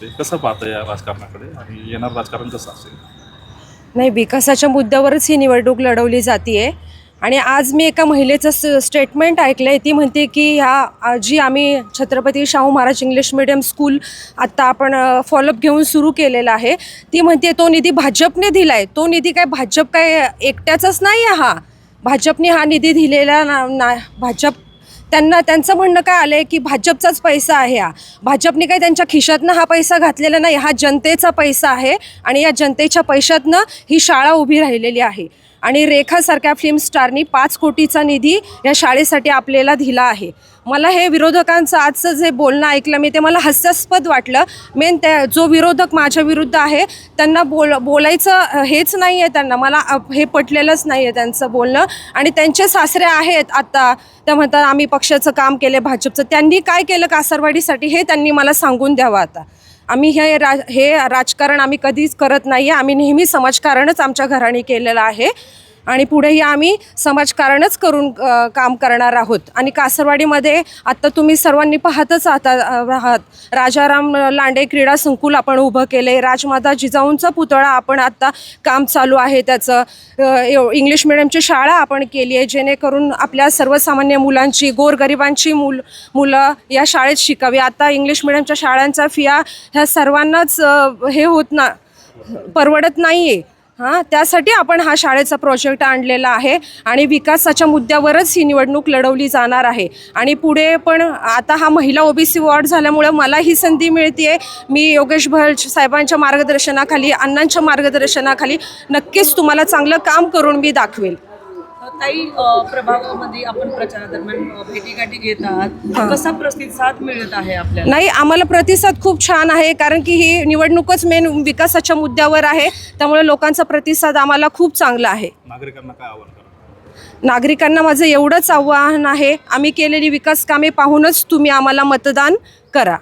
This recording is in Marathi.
कसं पाहता या राजकारणाकडे आणि येणार राजकारण कसं असेल? नाही, विकासाच्या मुद्द्यावरच ही निवडणूक लढवली जाते आणि आज मी एका महिलेचं स्टेटमेंट ऐकलं आहे. ती म्हणते की जी आम्ही Chhatrapati Shahu Maharaj English medium school आत्ता आपण फॉलोअप घेऊन सुरू केलेला आहे. ती म्हणते तो निधी भाजपने दिला आहे. तो निधी काय भाजप काय एकट्याचाच नाही आहे. भाजपने हा निधी दिलेला भाजप त्यांचं म्हणणं काय आलं आहे की भाजपचाच पैसा आहे. भाजपने काही त्यांच्या खिशातनं हा पैसा घातलेला नाही. हा जनतेचा पैसा आहे आणि या जनतेच्या पैशातनं ही शाळा उभी राहिलेली आहे. आणि रेखासारख्या फिल्म स्टारनी 5 कोटीचा निधी या शाळेसाठी आपल्याला दिला आहे. मला हे विरोधकांचं आजचं जे बोलणं ऐकलं मी ते मला हास्यास्पद वाटलं. मेन जो विरोधक माझ्या विरुद्ध आहे त्यांना बोलायचं हेच नाही आहे. त्यांना मला हे पटलेलंच नाही आहे त्यांचं बोलणं. आणि त्यांचे सासरे आहेत आत्ता, त्या म्हणतात आम्ही पक्षाचं काम केलं भाजपचं. त्यांनी काय केलं कासरवाडीसाठी हे त्यांनी मला सांगून द्यावं. आता आम्ही हे राजकारण आम्ही कधीच करत नाही आहे. आम्ही नेहमी समाजकारणच आमच्या घराणी केलेलं आहे आणि पुढेही आम्ही समाजकारणच करून काम करणार आहोत. आणि कासरवाडीमध्ये आत्ता तुम्ही सर्वांनी पाहतच आहात, राजाराम लांडे क्रीडा संकुल आपण उभं केलं आहे. राजमाता जिजाऊंचा पुतळा आपण आत्ता काम चालू आहे त्याचं. इंग्लिश मिडियमची शाळा आपण केली आहे जेणेकरून आपल्या सर्वसामान्य मुलांची, गोरगरिबांची मुलं या शाळेत शिकावी. आता इंग्लिश मिडियमच्या शाळांचा फिया ह्या सर्वांनाच हे होत ना परवडत नाही आहे. त्यासाठी आपण हा शाळेचा प्रोजेक्ट आणलेला आहे आणि विकासाच्या मुद्द्यावरच ही निवडणूक लढवली जाणार आहे. आणि पुढे पण आता हा महिला OBC वॉर्ड झाल्यामुळे मला ही संधी मिळते आहे. मी योगेश भल साहेबांच्या मार्गदर्शनाखाली, अण्णांच्या मार्गदर्शनाखाली नक्कीच तुम्हाला चांगलं काम करून मी दाखवेल. ताई, प्रभागामध्ये आपण प्रचारादरम्यान भेटीगाठी घेतात, कसा प्रतिसाद मिळत आहे आपल्याला? नाही, आम्हाला प्रतिसाद खूप छान आहे कारण की ही निवडणूकच मेन विकासाच्या मुद्द्यावर आहे. त्यामुळे लोकांचा प्रतिसाद आम्हाला खूप चांगला आहे. नागरिकांना काय आव्हान करा? नागरिकांना माझं एवढंच आव्हान आहे, आम्ही केलेली विकास कामे पाहूनच तुम्ही आम्हाला मतदान करा.